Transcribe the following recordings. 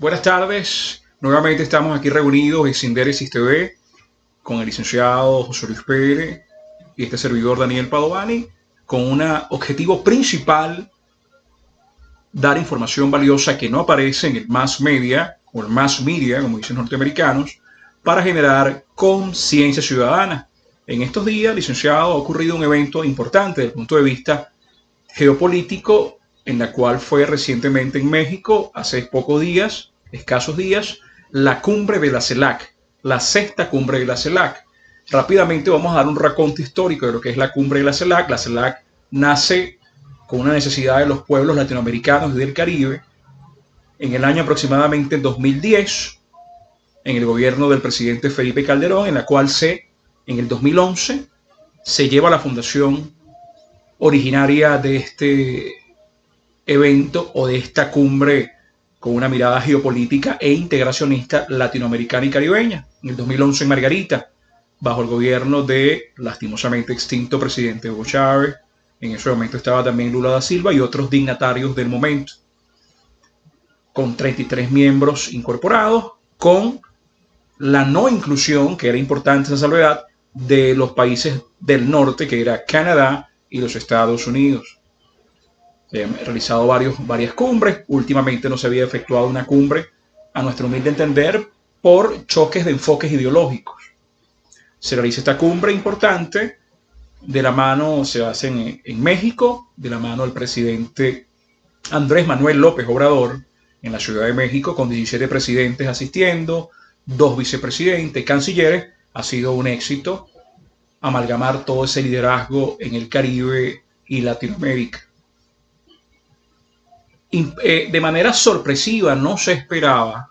Buenas tardes, nuevamente estamos aquí reunidos en Sinderesis TV con el licenciado José Luis Pérez y este servidor Daniel Padovani con un objetivo principal: dar información valiosa que no aparece en el mass media o el mass media, como dicen los norteamericanos, para generar conciencia ciudadana. En estos días, licenciado, ha ocurrido un evento importante desde el punto de vista geopolítico, en la cual fue recientemente en México, hace pocos días, escasos días, la cumbre de la CELAC, la sexta cumbre de la CELAC. Rápidamente vamos a dar un raconto histórico de lo que es la cumbre de la CELAC. La CELAC nace con una necesidad de los pueblos latinoamericanos y del Caribe en el año aproximadamente 2010, en el gobierno del presidente Felipe Calderón, en la cual en el 2011 se lleva la fundación originaria de este evento o de esta cumbre con una mirada geopolítica e integracionista latinoamericana y caribeña. En el 2011 en Margarita, bajo el gobierno de lastimosamente extinto presidente Hugo Chávez. En ese momento estaba también Lula da Silva y otros dignatarios del momento, con 33 miembros incorporados, con la no inclusión, que era importante esa salvedad, de los países del norte, que era Canadá y los Estados Unidos. Se han realizado varias cumbres. Últimamente no se había efectuado una cumbre, a nuestro humilde entender, por choques de enfoques ideológicos. Se realiza esta cumbre importante, de la mano, se hace en México, de la mano del presidente Andrés Manuel López Obrador, en la Ciudad de México, con 17 presidentes asistiendo, 2 vicepresidentes, cancilleres. Ha sido un éxito amalgamar todo ese liderazgo en el Caribe y Latinoamérica. De manera sorpresiva, no se esperaba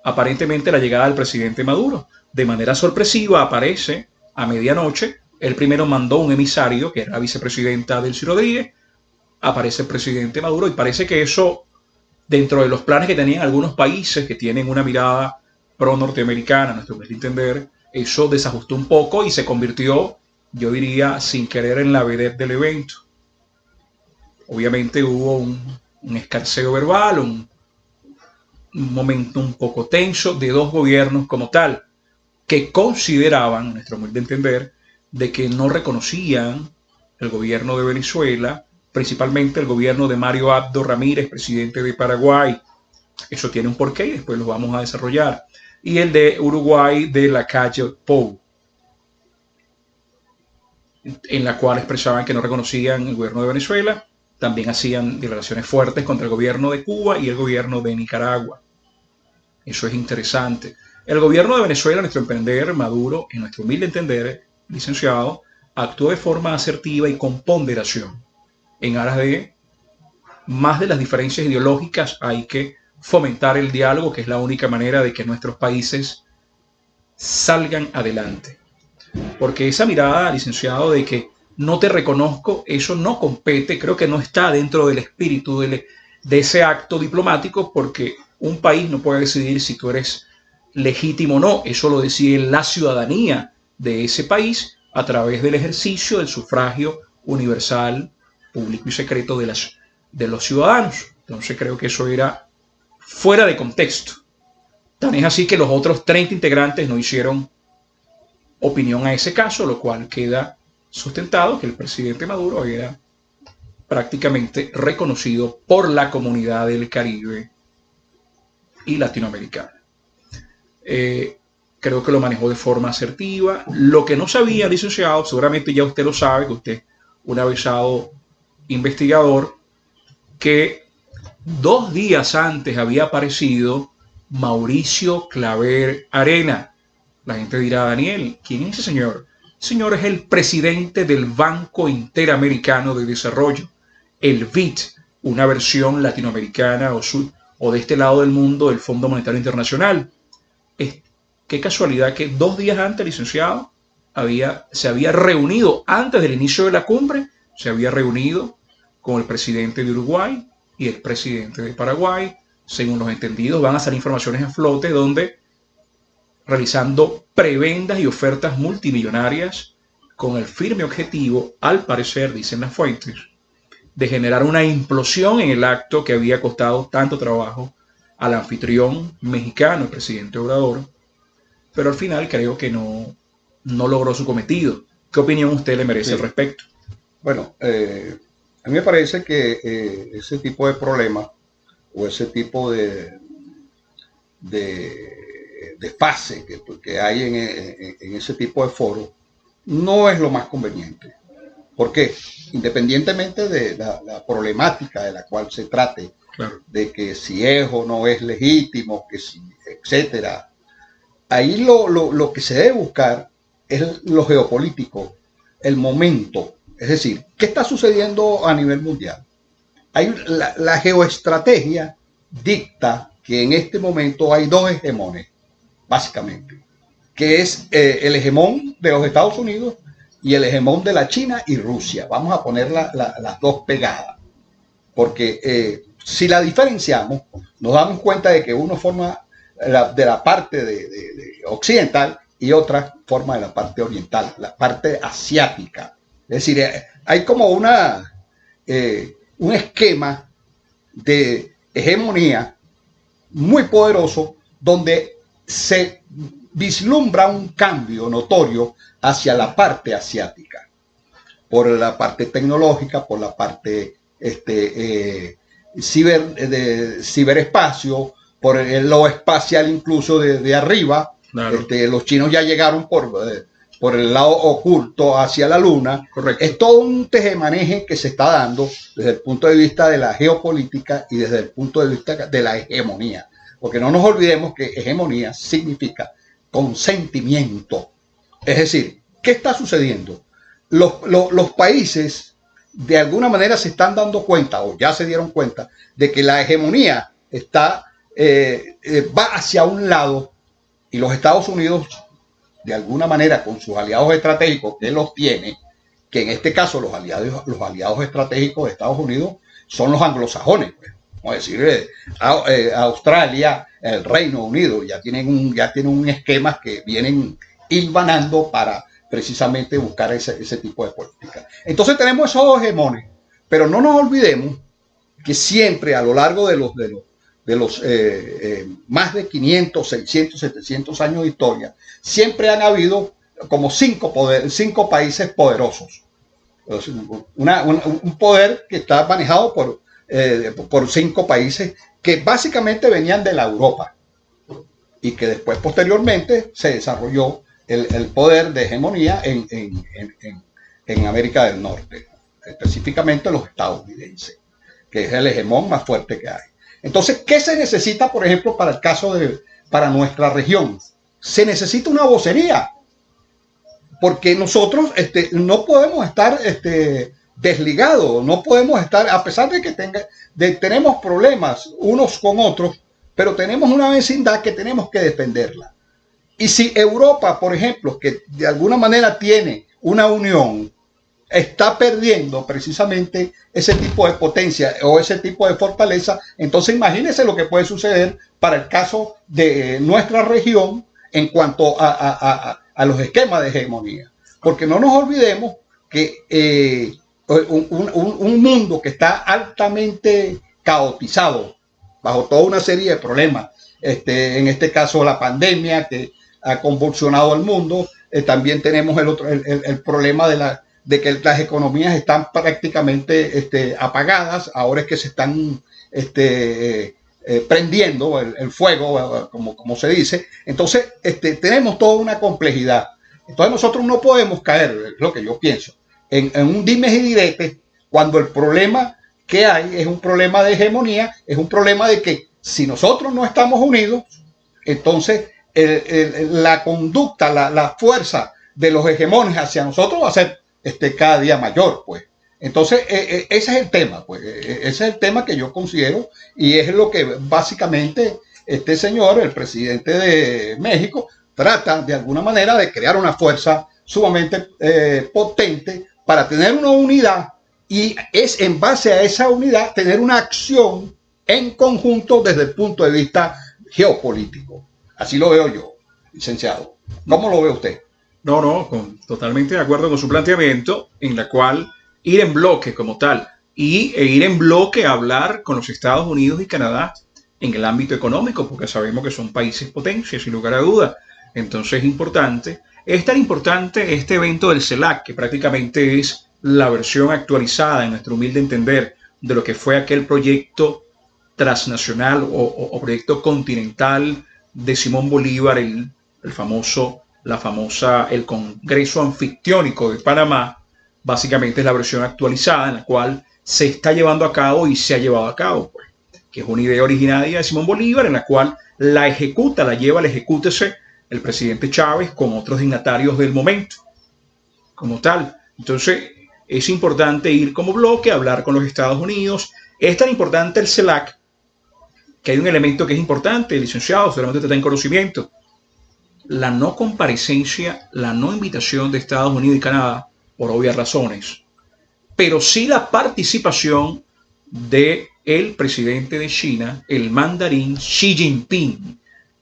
aparentemente la llegada del presidente Maduro. De manera sorpresiva aparece a medianoche. Él primero mandó un emisario, que era la vicepresidenta Delcy Rodríguez. Aparece el presidente Maduro y parece que eso, dentro de los planes que tenían algunos países que tienen una mirada pro-norteamericana, a nuestro entender, eso desajustó un poco y se convirtió, yo diría, sin querer, en la vedette del evento. Obviamente hubo un escarceo verbal, un momento un poco tenso de dos gobiernos como tal, que consideraban, a nuestro modo de entender, de que no reconocían el gobierno de Venezuela, principalmente el gobierno de Mario Abdo Ramírez, presidente de Paraguay. Eso tiene un porqué y después lo vamos a desarrollar. Y el de Uruguay, de Lacalle Pou, en la cual expresaban que no reconocían el gobierno de Venezuela. También hacían declaraciones fuertes contra el gobierno de Cuba y el gobierno de Nicaragua. Eso es interesante. El gobierno de Venezuela, a nuestro entender, Maduro, en nuestro humilde entender, licenciado, actuó de forma asertiva y con ponderación. En aras de, más de las diferencias ideológicas, hay que fomentar el diálogo, que es la única manera de que nuestros países salgan adelante. Porque esa mirada, licenciado, de que no te reconozco, eso no compete, creo que no está dentro del espíritu de ese acto diplomático, porque un país no puede decidir si tú eres legítimo o no. Eso lo decide la ciudadanía de ese país a través del ejercicio del sufragio universal, público y secreto de los ciudadanos. Entonces creo que eso era fuera de contexto. Tan es así que los otros 30 integrantes no hicieron opinión a ese caso, lo cual queda sustentado que el presidente Maduro era prácticamente reconocido por la comunidad del Caribe y latinoamericana. Creo que lo manejó de forma asertiva. Lo que no sabía, licenciado, seguramente ya usted lo sabe, que usted es un avisado investigador, que 2 días antes había aparecido Mauricio Claver Arena. La gente dirá: Daniel, ¿quién es ese señor? El señor es el presidente del Banco Interamericano de Desarrollo, el BID, una versión latinoamericana o de este lado del mundo del Fondo Monetario Internacional. Qué casualidad que 2 días antes, licenciado, se había reunido, antes del inicio de la cumbre, se había reunido con el presidente de Uruguay y el presidente de Paraguay. Según los entendidos, van a salir informaciones en flote donde realizando prebendas y ofertas multimillonarias con el firme objetivo, al parecer, dicen las fuentes, de generar una implosión en el acto que había costado tanto trabajo al anfitrión mexicano, el presidente Obrador, pero al final creo que no logró su cometido. ¿Qué opinión usted le merece al respecto? Bueno, a mí me parece que ese tipo de problemas o ese tipo de fase que hay en ese tipo de foros no es lo más conveniente. ¿Por qué? Independientemente de la problemática de la cual se trate, claro, de que si es o no es legítimo, que si, etcétera, ahí lo que se debe buscar es lo geopolítico, el momento. Es decir, ¿qué está sucediendo a nivel mundial? La geoestrategia dicta que en este momento hay dos hegemones, básicamente, que es el hegemón de los Estados Unidos y el hegemón de la China y Rusia. Vamos a poner las dos pegadas, porque si la diferenciamos, nos damos cuenta de que uno forma de la parte de occidental y otra forma de la parte oriental, la parte asiática. Es decir, hay como un esquema de hegemonía muy poderoso donde se vislumbra un cambio notorio hacia la parte asiática, por la parte tecnológica, por la parte ciberespacio, por lo espacial incluso de arriba. Claro. Los chinos ya llegaron por el lado oculto hacia la luna. Correcto. Es todo un tejemaneje que se está dando desde el punto de vista de la geopolítica y desde el punto de vista de la hegemonía. Porque no nos olvidemos que hegemonía significa consentimiento. Es decir, ¿qué está sucediendo? Los países de alguna manera se están dando cuenta, o ya se dieron cuenta, de que la hegemonía va hacia un lado, y los Estados Unidos, de alguna manera, con sus aliados estratégicos, que los tiene, que en este caso los aliados estratégicos de Estados Unidos son los anglosajones, pues. Vamos a decir, Australia, el Reino Unido, ya tienen un esquema que vienen hilvanando para precisamente buscar ese tipo de política. Entonces tenemos esos dos hegemones, pero no nos olvidemos que siempre a lo largo de los más de 500, 600, 700 años de historia, siempre han habido como cinco países poderosos. Un poder que está manejado por 5 países que básicamente venían de la Europa y que después posteriormente se desarrolló el poder de hegemonía en América del Norte, específicamente los estadounidenses, que es el hegemón más fuerte que hay. Entonces, ¿qué se necesita, por ejemplo, para el caso para nuestra región? Se necesita una vocería, porque nosotros no podemos estar desligados, no podemos estar, a pesar de que tenemos problemas unos con otros, pero tenemos una vecindad que tenemos que defenderla. Y si Europa, por ejemplo, que de alguna manera tiene una unión, está perdiendo precisamente ese tipo de potencia o ese tipo de fortaleza, entonces imagínense lo que puede suceder para el caso de nuestra región en cuanto a los esquemas de hegemonía. Porque no nos olvidemos que un mundo que está altamente caotizado bajo toda una serie de problemas, en este caso la pandemia que ha convulsionado al mundo, también tenemos el problema de que las economías están prácticamente apagadas, ahora es que se están prendiendo el fuego, como se dice. Entonces tenemos toda una complejidad. Entonces nosotros no podemos caer, es lo que yo pienso, en un dimes y diretes cuando el problema que hay es un problema de hegemonía, es un problema de que si nosotros no estamos unidos, entonces la conducta, la fuerza de los hegemones hacia nosotros va a ser cada día mayor, pues. Entonces, ese es el tema, pues. Ese es el tema que yo considero y es lo que básicamente este señor, el presidente de México, trata de alguna manera de crear una fuerza sumamente potente para tener una unidad y es en base a esa unidad tener una acción en conjunto desde el punto de vista geopolítico. Así lo veo yo, licenciado. ¿Cómo lo ve usted? No, totalmente de acuerdo con su planteamiento, en la cual ir en bloque como tal e ir en bloque a hablar con los Estados Unidos y Canadá en el ámbito económico, porque sabemos que son países potencias, sin lugar a duda. Entonces es tan importante este evento del CELAC, que prácticamente es la versión actualizada, en nuestro humilde entender, de lo que fue aquel proyecto transnacional o proyecto continental de Simón Bolívar, el Congreso Anfictiónico de Panamá. Básicamente es la versión actualizada en la cual se está llevando a cabo y se ha llevado a cabo, pues, que es una idea originaria de Simón Bolívar, en la cual la lleva al ejecútese el presidente Chávez con otros dignatarios del momento, como tal. Entonces, es importante ir como bloque, hablar con los Estados Unidos. Es tan importante el CELAC que hay un elemento que es importante, licenciado, solamente usted está en conocimiento. La no comparecencia, la no invitación de Estados Unidos y Canadá, por obvias razones, pero sí la participación del presidente de China, el mandarín Xi Jinping,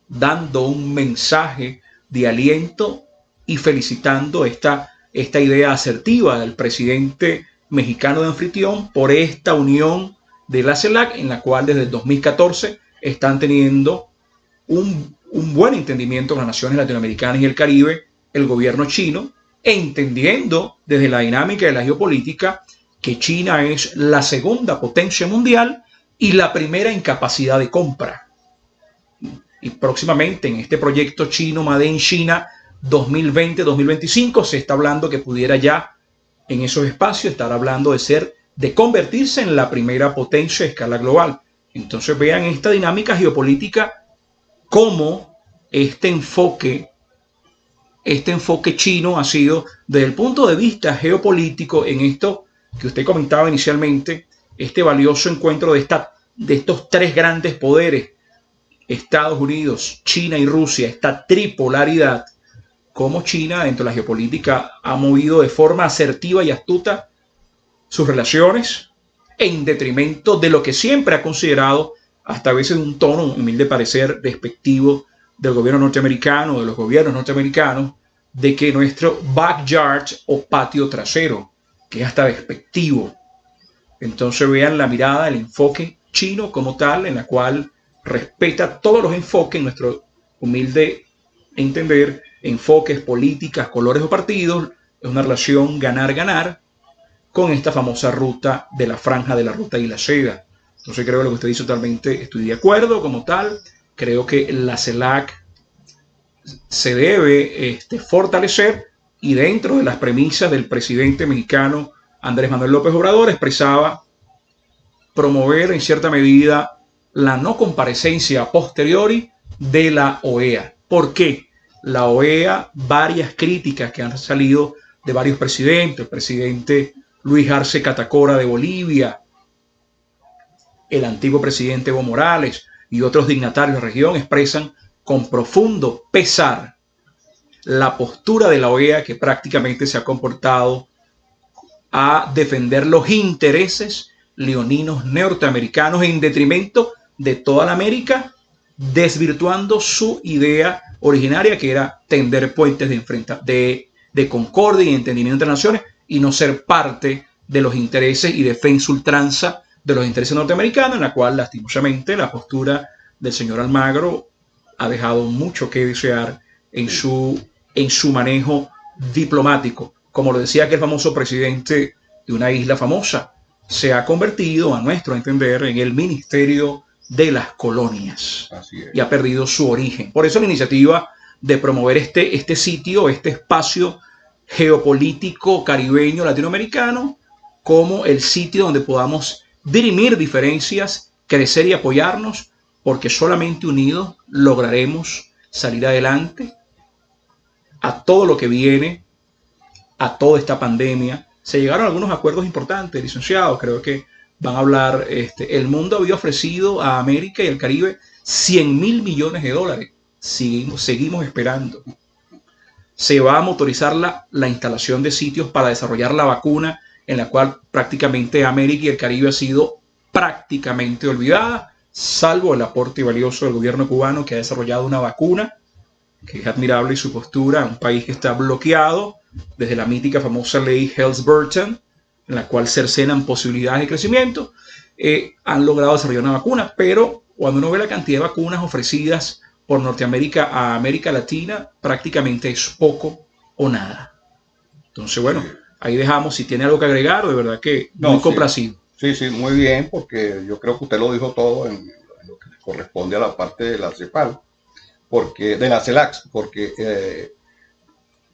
dando un mensaje de aliento y felicitando esta idea asertiva del presidente mexicano de anfitrión por esta unión de la CELAC, en la cual desde el 2014 están teniendo un buen entendimiento con las naciones latinoamericanas y el Caribe, el gobierno chino, entendiendo desde la dinámica de la geopolítica que China es la segunda potencia mundial y la primera en capacidad de compra. Y próximamente en este proyecto chino Made in China 2020-2025 se está hablando que pudiera ya en esos espacios estar hablando de convertirse en la primera potencia a escala global. Entonces vean esta dinámica geopolítica, cómo este enfoque chino ha sido desde el punto de vista geopolítico en esto que usted comentaba inicialmente, este valioso encuentro de estos tres grandes poderes, Estados Unidos, China y Rusia, esta tripolaridad, cómo China dentro de la geopolítica ha movido de forma asertiva y astuta sus relaciones en detrimento de lo que siempre ha considerado, hasta a veces un tono, un humilde parecer despectivo del gobierno norteamericano, de los gobiernos norteamericanos, de que nuestro backyard o patio trasero, que es hasta despectivo. Entonces vean la mirada, el enfoque chino como tal, en la cual respeta todos los enfoques, en nuestro humilde entender, enfoques, políticas, colores o partidos. Es una relación ganar-ganar con esta famosa ruta de la franja de la ruta y la seda. Entonces creo que lo que usted dice totalmente estoy de acuerdo como tal. Creo que la CELAC se debe fortalecer, y dentro de las premisas del presidente mexicano Andrés Manuel López Obrador expresaba promover en cierta medida la no comparecencia a posteriori de la OEA. ¿Por qué? La OEA, varias críticas que han salido de varios presidentes, el presidente Luis Arce Catacora de Bolivia, el antiguo presidente Evo Morales y otros dignatarios de la región expresan con profundo pesar la postura de la OEA, que prácticamente se ha comportado a defender los intereses leoninos norteamericanos en detrimento de toda la América, desvirtuando su idea originaria, que era tender puentes de concordia y entendimiento entre naciones, y no ser parte de los intereses y defensa ultranza de los intereses norteamericanos, en la cual lastimosamente la postura del señor Almagro ha dejado mucho que desear en su manejo diplomático. Como lo decía aquel famoso presidente de una isla famosa, se ha convertido, a nuestro entender, en el ministerio de las colonias. Y ha perdido su origen. Por eso la iniciativa de promover este sitio, este espacio geopolítico caribeño latinoamericano, como el sitio donde podamos dirimir diferencias, crecer y apoyarnos, porque solamente unidos lograremos salir adelante a todo lo que viene, a toda esta pandemia. Se llegaron a algunos acuerdos importantes, licenciado. Creo que van a hablar, el mundo había ofrecido a América y el Caribe 100.000 millones de dólares. Seguimos esperando. Se va a motorizar la instalación de sitios para desarrollar la vacuna, en la cual prácticamente América y el Caribe ha sido prácticamente olvidada, salvo el aporte valioso del gobierno cubano, que ha desarrollado una vacuna, que es admirable, y su postura, un país que está bloqueado desde la mítica famosa ley Helms-Burton, en la cual cercenan posibilidades de crecimiento, han logrado desarrollar una vacuna, pero cuando uno ve la cantidad de vacunas ofrecidas por Norteamérica a América Latina, prácticamente es poco o nada. Entonces, bueno, ahí dejamos. Si tiene algo que agregar, de verdad que muy complacido. Sí, sí, muy bien, porque yo creo que usted lo dijo todo en lo que corresponde a la parte de la CEPAL, porque, de la CELAC, porque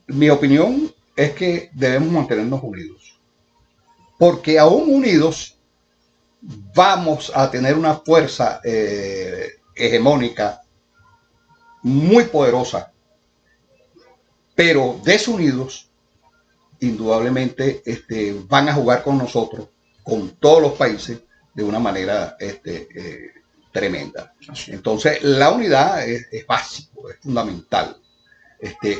mi opinión es que debemos mantenernos unidos, porque aún unidos vamos a tener una fuerza hegemónica muy poderosa, pero desunidos, indudablemente van a jugar con nosotros, con todos los países, de una manera tremenda. Entonces, la unidad es básico, es fundamental.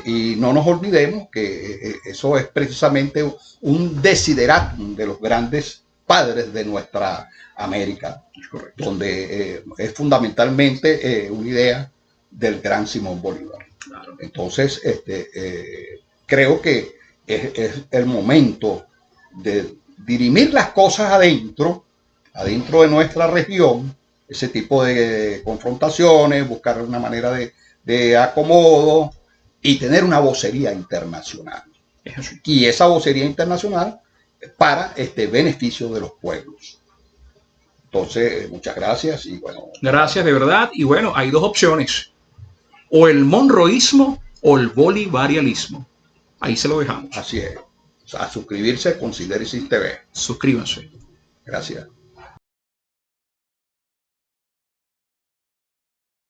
Y no nos olvidemos que eso es precisamente un desideratum de los grandes padres de nuestra América, donde es fundamentalmente una idea del gran Simón Bolívar. Claro. Entonces, creo que es el momento de dirimir las cosas adentro de nuestra región, ese tipo de confrontaciones, buscar una manera de acomodo y tener una vocería internacional. Y esa vocería internacional para beneficio de los pueblos. Entonces, muchas gracias y bueno. Gracias, de verdad. Y bueno, hay dos opciones. O el monroísmo o el bolivarianismo. Ahí se lo dejamos. Así es. A suscribirse, Considéresis TV. Suscríbanse. Gracias.